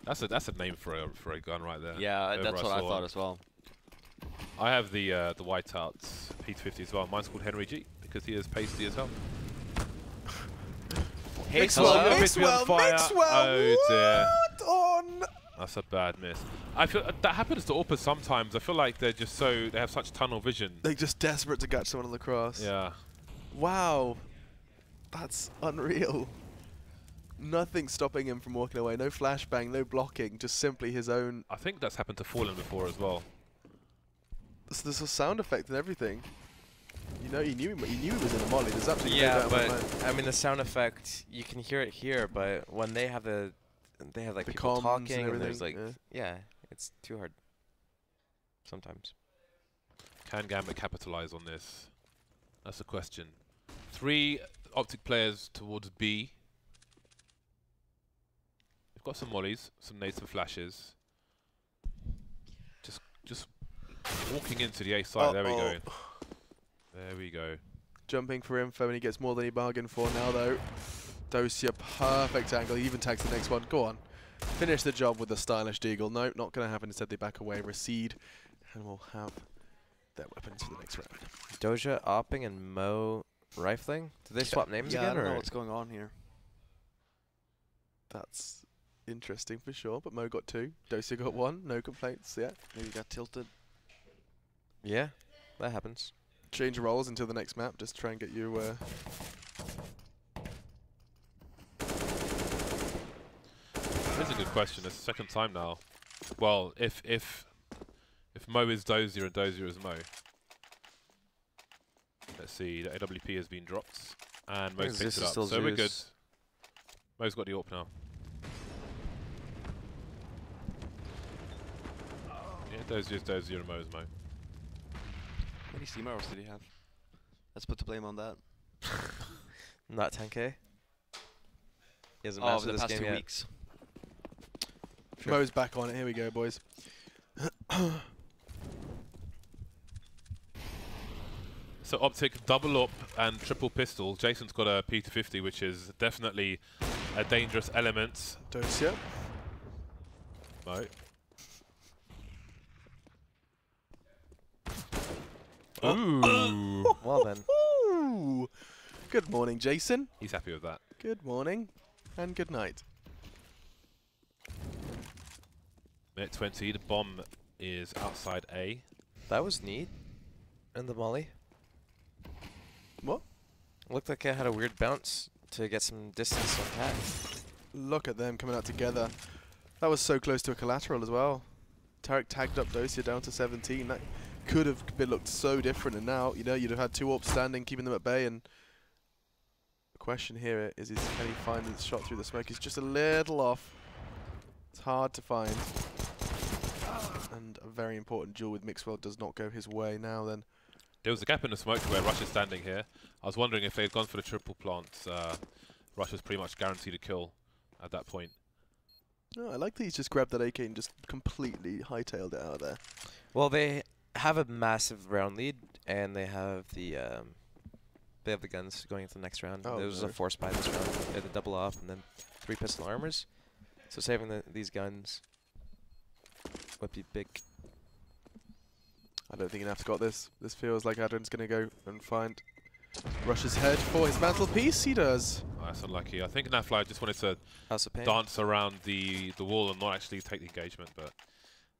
That's a name for a gun right there. Yeah, Over that's what I saw. thought as well. I have the whiteout P250 as well. Mine's called Henry G because he is pasty as hell. Hey, Mixwell, Mixwell, oh dear. What on? That's a bad miss. I feel that happens to Orpa sometimes. I feel like they're just they have such tunnel vision. They're just desperate to catch someone on the cross. Yeah. Wow. That's unreal. Nothing stopping him from walking away. No flashbang, no blocking. Just simply his own. I think that's happened to Fallen before as well. There's a sound effect and everything. You know, he knew he was in a molly. There's absolutely no Yeah, doubt about but that. I mean the sound effect, you can hear it here, but when they have like The people comms talking and and there's like everything, yeah, it's too hard sometimes. Can Gambit capitalize on this? That's the question. 3 OpTic players towards B. We've got some mollies, some nades and flashes. Just walking into the A side. There we go. There we go. Jumping for info and he gets more than he bargained for now though. Dosia, perfect angle. He even tags the next one. Go on. Finish the job with the stylish deagle. No, not going to happen. Instead they back away, recede, and we'll have their weapons for the next round. Doja, Opping, and Mo rifling? Did they swap names Yeah, again? I don't or know what's going on here. That's interesting for sure, but Mo got 2. Dosia got 1. No complaints, yeah. Maybe got tilted. Yeah, that happens. Change roles until the next map, just try and get you... That's a good question. It's the second time now. Well, if Mo is Dozier and Dozier is Mo. Let's see, the AWP has been dropped and Mo's picked it up. So we're good. Mo's got the AWP now. Yeah, Dozier is Dozier and Mo is Mo. How many steam arrows did he have? Let's put the blame on that. Not 10k. He hasn't Over mastered the this past game 2 yet. weeks. Sure. Mo's back on it. Here we go, boys. So OpTic double up and triple pistol. Jason's got a P250, which is definitely a dangerous element. Dosia. Mo. Ooh. Well then. Ooh. Good morning, Jason. He's happy with that. Good morning and good night. Minute 20. The bomb is outside A. That was neat. And the molly. What? Looked like it had a weird bounce to get some distance on Cat. Look at them coming out together. That was so close to a collateral as well. Tarek tagged up Dosia down to 17. That could have looked so different, and now, you know, you'd have had 2 AWPs standing, keeping them at bay, and the question here is can he find the shot through the smoke? He's just a little off. It's hard to find. And a very important duel with Mixwell does not go his way now then. There was a gap in the smoke where Rush is standing here. I was wondering if they had gone for the triple plant. Rush was pretty much guaranteed a kill at that point. No, I like that he's just grabbed that AK and just completely hightailed it out of there. Well, they have a massive round lead, and they have the guns going into the next round. Oh, There was no. a force buy this round. They had the double off and then 3 pistol armors. So saving these guns would be big. I don't think Naf's got this. This feels like Adrian's going to go and find Rush's head for his mantelpiece. He does. Oh, that's unlucky. I think Nafly just wanted to House of Pain. dance around the wall and not actually take the engagement, but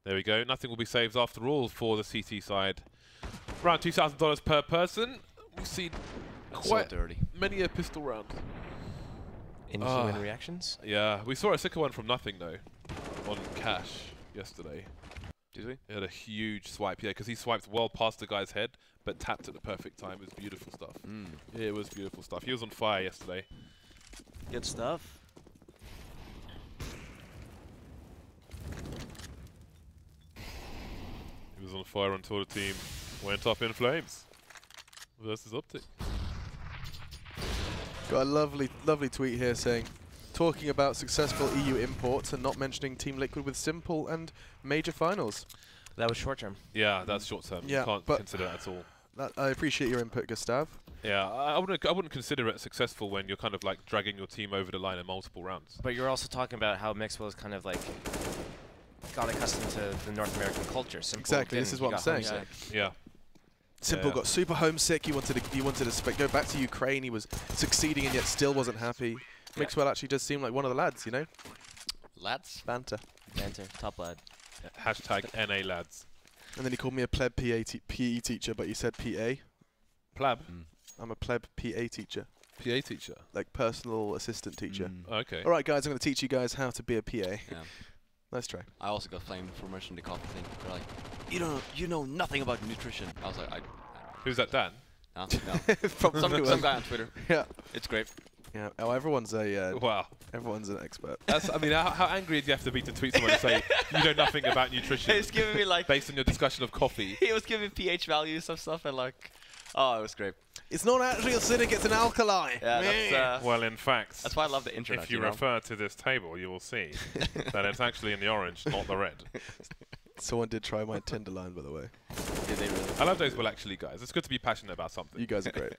there we go. Nothing will be saved after all for the CT side. Around $2,000 per person. We've seen quite so dirty. many a pistol round. Inhuman reactions. Yeah, we saw a sicker one from nothing though on Cash yesterday. Did we? He had a huge swipe, yeah, because he swiped well past the guy's head, but tapped at the perfect time. It was beautiful stuff. Yeah, it was beautiful stuff. He was on fire yesterday. Good stuff. He was on fire until the team went up in flames versus OpTic. Got a lovely, lovely tweet here saying, talking about successful EU imports and not mentioning Team Liquid with simple and major finals. That was short term. Yeah, that's short term. Yeah, You can't but consider that at all. I appreciate your input, Gustav. Yeah, I wouldn't consider it successful when you're kind of like dragging your team over the line in multiple rounds. But you're also talking about how Mixwell is kind of like got accustomed to the North American culture. Simple Exactly, this didn't. is He what I'm got saying. homesick. Yeah. Simple Yeah. got super homesick. He wanted to go back to Ukraine. He was succeeding and yet still wasn't happy. Yeah. Mixwell actually does seem like one of the lads, you know? Lads? Banter. Banter, top lad. Hashtag NA lads. And then he called me a pleb PE teacher, but you said PA. Plab. I'm a pleb PA teacher, PA teacher. like personal assistant teacher. Okay. All right, guys, I'm going to teach you guys how to be a PA. Yeah. Nice try. I also got flamed for mentioning the coffee thing. They're like, you know nothing about nutrition. I was like, I Who's that, Dan? no. From some guy on Twitter. Yeah. It's great. Yeah. Oh, everyone's Wow. an expert. That's, I mean, how angry do you have to be to tweet someone and say you know nothing about nutrition He was giving me like, based on your discussion of coffee? he was giving pH values of stuff and like, oh, it was great. It's not actually acidic; it's an alkali. Yeah, Meh. that's Well, in fact, why I love the internet. if you know? refer to this table, you will see that it's actually in the orange, not the red. Someone did try my Tenderline, by the way. Did they really? I love those well actually, guys. It's good to be passionate about something. You guys are great.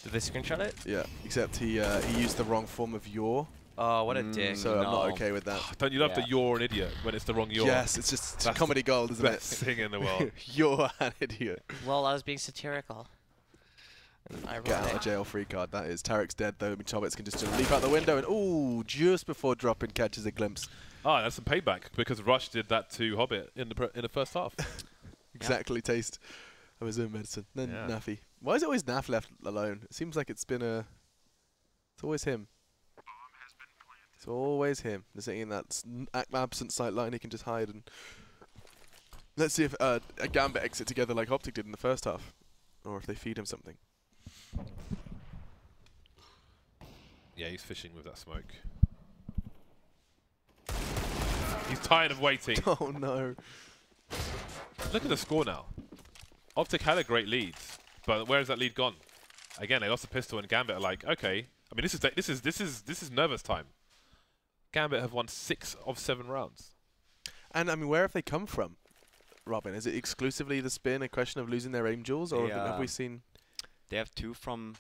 Did they screenshot it? Yeah. Except he used the wrong form of your, Oh, what a dick. so I'm not No. okay with that. Don't you love Yeah. that you're an idiot when it's the wrong you're? Yes, it's just That's comedy gold, isn't Best thing in the world. it? You're an idiot. Well, I was being satirical. And Get out of jail free card. That is. Tarek's dead though. Chobits can just leap out the window and ooh, just before dropping catches a glimpse. Ah, that's some payback because Rush did that to Hobbit in the first half. Exactly. Taste of his own medicine. Then Yeah. Naffy. Why is it always Naff left alone? It seems like it's been it's always him. It's always him. They're sitting in that absent sight line. He can just hide and. Let's see if a Gambit exit together like OpTic did in the first half, or if they feed him something. Yeah, he's fishing with that smoke. He's tired of waiting. Oh no. Look at the score now. OpTic had a great lead, but where has that lead gone? Again, they lost the pistol, and Gambit are like, okay. I mean, this is nervous time. Gambit have won 6 of 7 rounds. And I mean, where have they come from, Robin? Is it exclusively the spin, a question of losing their aim jewels, or have we seen? They have 2 from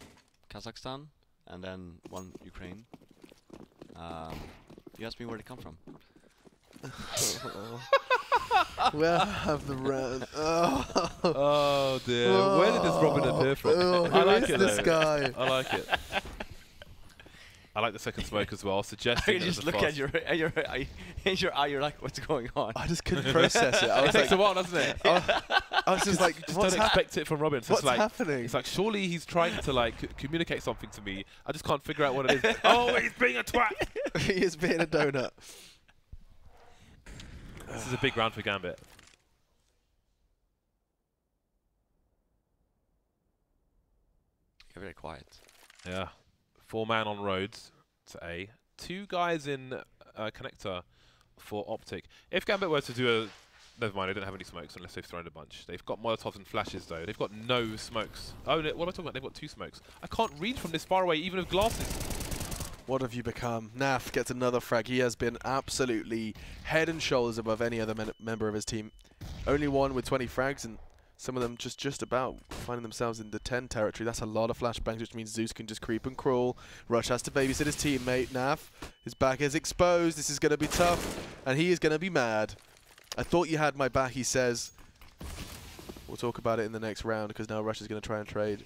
Kazakhstan and then 1 Ukraine. You asked me where they come from. We'll have the round. Oh, Oh dear. Where did this Robin appear from? Who I like is it this though. guy? I like it. I like the second smoke as well. Suggesting You just look at your eye, you're like, what's going on? I just couldn't process it. I It was takes like, a while, doesn't it? I was just like, Just what's don't expect it from Robin. So what's it's like, happening? It's like, surely he's trying to like communicate something to me. I just can't figure out what it is. Oh, he's being a twat. He is being a donut. This is a big round for Gambit. Very quiet. Yeah. 4-man on roads to A. 2 guys in connector for OpTic. If Gambit were to do a... Never mind, they don't have any smokes unless they've thrown a bunch. They've got Molotovs and flashes though. They've got no smokes. Oh, no, what am I talking about? They've got 2 smokes. I can't read from this far away, even with glasses. What have you become? Naf gets another frag. He has been absolutely head and shoulders above any other member of his team. Only one with 20 frags, and some of them just about finding themselves in the 10 territory. That's a lot of flashbangs, which means Zeus can just creep and crawl. Rush has to babysit his teammate, Naf. His back is exposed. This is going to be tough, and he is going to be mad. I thought you had my back, he says. We'll talk about it in the next round, because now Rush is going to try and trade.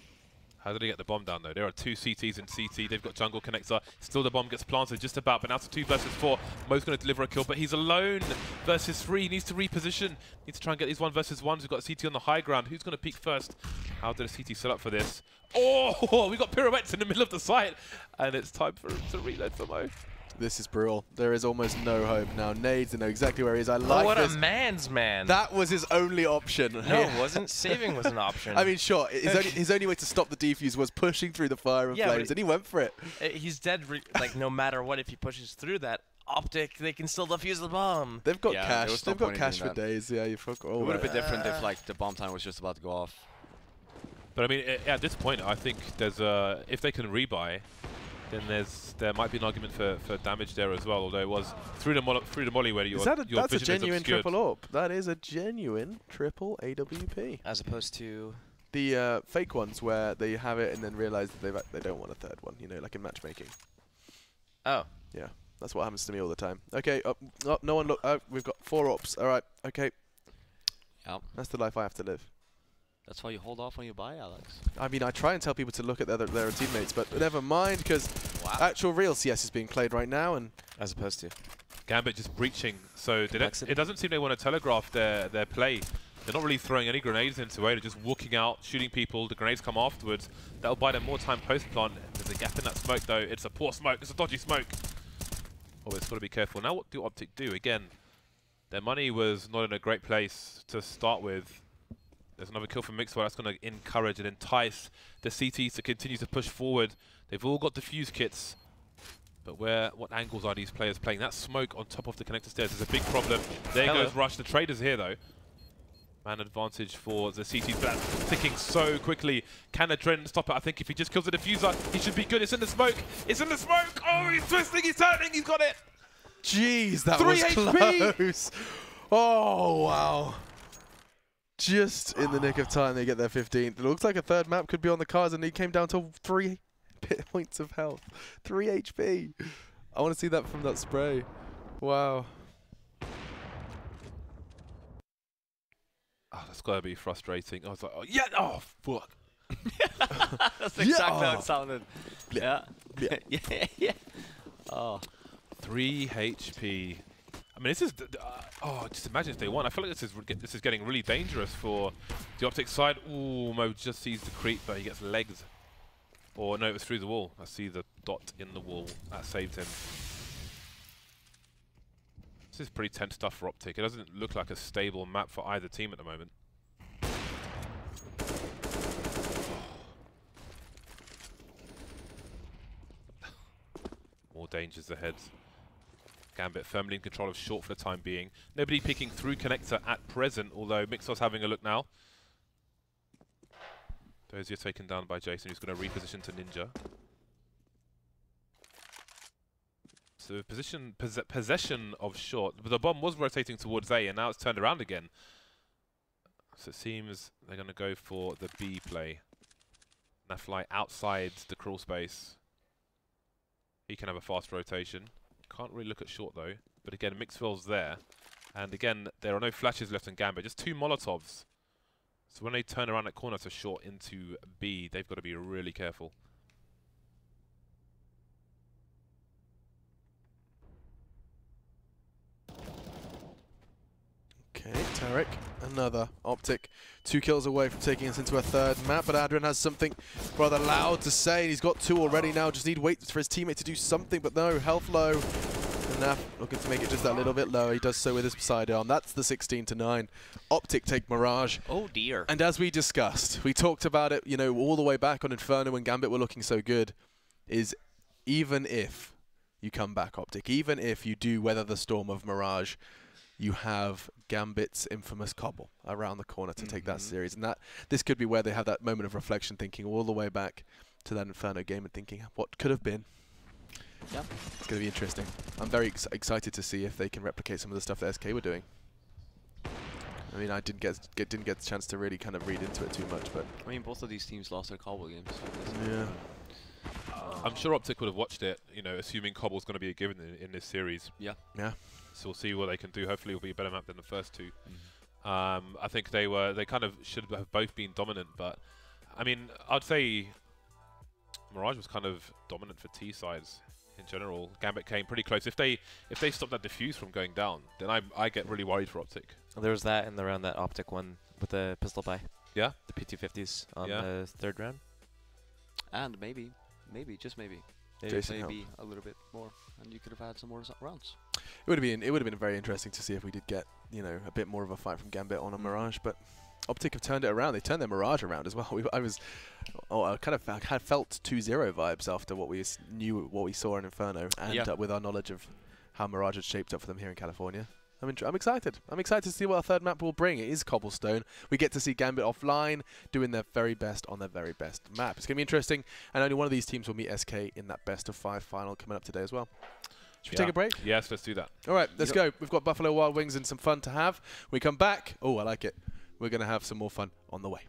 How did he get the bomb down though? There are 2 CTs in CT. They've got jungle connector. Still the bomb gets planted just about, but now it's 2 versus 4. Mo's going to deliver a kill, but he's alone versus 3. He needs to reposition. Needs to try and get these 1 versus 1s. We've got CT on the high ground. Who's going to peek first? How did a CT set up for this? Oh, we got pirouettes in the middle of the site, and it's time for him to reload for Mo. This is brutal. There is almost no hope now. Nades, they know exactly where he is. I like what this. a man's man. That was his only option. No, it wasn't. Saving was an option. I mean, sure, his only way to stop the defuse was pushing through the fire of flames, and he went for it. He's dead, like, no matter what, if he pushes through that OpTic, they can still defuse the bomb. They've got Yeah, cash. there was no They've got point in cash doing for that. days. Yeah, you fuck all It would have that. been different if like the bomb time was just about to go off. But I mean, at this point, I think there's if they can rebuy, then there might be an argument for damage there as well. Although it was through the molly where your That's a vision genuine is obscured. triple AWP. That is a genuine triple AWP. As opposed to... The fake ones where they have it and then realize that they don't want a third one. You know, like in matchmaking. Oh. Yeah, that's what happens to me all the time. Okay, no one look. We've got 4 AWPs. All right, okay. Yeah. That's the life I have to live. That's why you hold off when you buy, Alex. I mean, I try and tell people to look at their teammates, but never mind, because actual real CS is being played right now, and As opposed to... Gambit just breaching, so it doesn't seem they want to telegraph their play. They're not really throwing any grenades into it. They're just walking out, shooting people. The grenades come afterwards. That'll buy them more time post-plant. There's a gap in that smoke, though. It's a poor smoke. It's a dodgy smoke. Oh, it's got to be careful. Now what do OpTic do? Again, their money was not in a great place to start with. There's another kill from Mixwell. That's going to encourage and entice the CTs to continue to push forward. They've all got defuse kits. But what angles are these players playing? That smoke on top of the connector stairs is a big problem. There goes Rush. The traders here, though. Man advantage for the CTs, but that's ticking so quickly. Can the trend stop it? I think if he just kills the diffuser, he should be good. It's in the smoke. It's in the smoke. Oh, he's twisting. He's turning. He's got it. jeez, that 3 was HP. close. Oh, wow. Just in the nick of time, they get their 15th. It looks like a third map could be on the cards, and he came down to 3 points of health. 3 HP. I want to see that from that spray. Wow. Oh, that's got to be frustrating. I was like, oh, yeah, oh, fuck. That's exactly how Oh. it sounded. Yeah. Yeah. Oh. 3 HP. I mean, this is, oh, just imagine if they won. I feel like this is getting really dangerous for the OpTic side. Ooh, Mo just sees the creep, but he gets legs. Or no, it was through the wall. I see the dot in the wall. That saved him. This is pretty tense stuff for OpTic. It doesn't look like a stable map for either team at the moment. More dangers ahead. Gambit firmly in control of short for the time being. Nobody picking through connector at present, although Mixel's having a look now. Dozier taken down by Jason, who's going to reposition to Ninja. So possession of short. But the bomb was rotating towards A, and now it's turned around again. So it seems they're going to go for the B play. Nafly outside the crawl space. He can have a fast rotation. Can't really look at short though. But again, Mixwell's there. And again, there are no flashes left in Gambit, just 2 Molotovs. So when they turn around that corner to short into B, they've got to be really careful. Okay, Tarek, another OpTic. 2 kills away from taking us into a 3rd map, but Adrian has something rather loud to say. He's got 2 already now, just need to wait for his teammate to do something, but no, health low. And Naf looking to make it just a little bit lower. He does so with his sidearm. That's the 16-9. OpTic take Mirage. Oh dear. And as we discussed, we talked about it, you know, all the way back on Inferno when Gambit were looking so good, is even if you come back OpTic, even if you do weather the storm of Mirage, you have Gambit's infamous Cobble around the corner to take that series. And that this could be where they have that moment of reflection, thinking all the way back to that Inferno game and thinking what could have been. Yep. It's going to be interesting. I'm very excited to see if they can replicate some of the stuff that SK were doing. I mean, I didn't get the chance to really kind of read into it too much, but I mean, both of these teams lost their Cobble games. yeah. I'm sure OpTic would have watched it, you know, assuming Cobble's going to be a given in this series. Yeah. Yeah. So we'll see what they can do. Hopefully it'll be a better map than the first 2. I think they kind of should have both been dominant, but I mean, I'd say Mirage was kind of dominant for T sides in general. Gambit came pretty close. If they stop that defuse from going down, then I get really worried for OpTic. There was that in the round that OpTic won with the pistol buy. Yeah? The P250s on the 3rd round. And maybe, just maybe, Jason maybe a little bit more, and you could have had some more rounds. It would have been very interesting to see if we did get, you know, a bit more of a fight from Gambit on a Mirage, but OpTic have turned it around. They turned their Mirage around as well. I kind of had felt 2-0 vibes after what we saw in Inferno, and with our knowledge of how Mirage had shaped up for them here in California. I'm excited. I'm excited to see what our 3rd map will bring. It is Cobblestone. We get to see Gambit offline doing their very best on their very best map. It's going to be interesting, and only one of these teams will meet SK in that best-of-5 final coming up today as well. Should we take a break? Yes, let's do that. All right, let's go. We've got Buffalo Wild Wings and some fun to have. When we come back, oh, I like it. We're going to have some more fun on the way.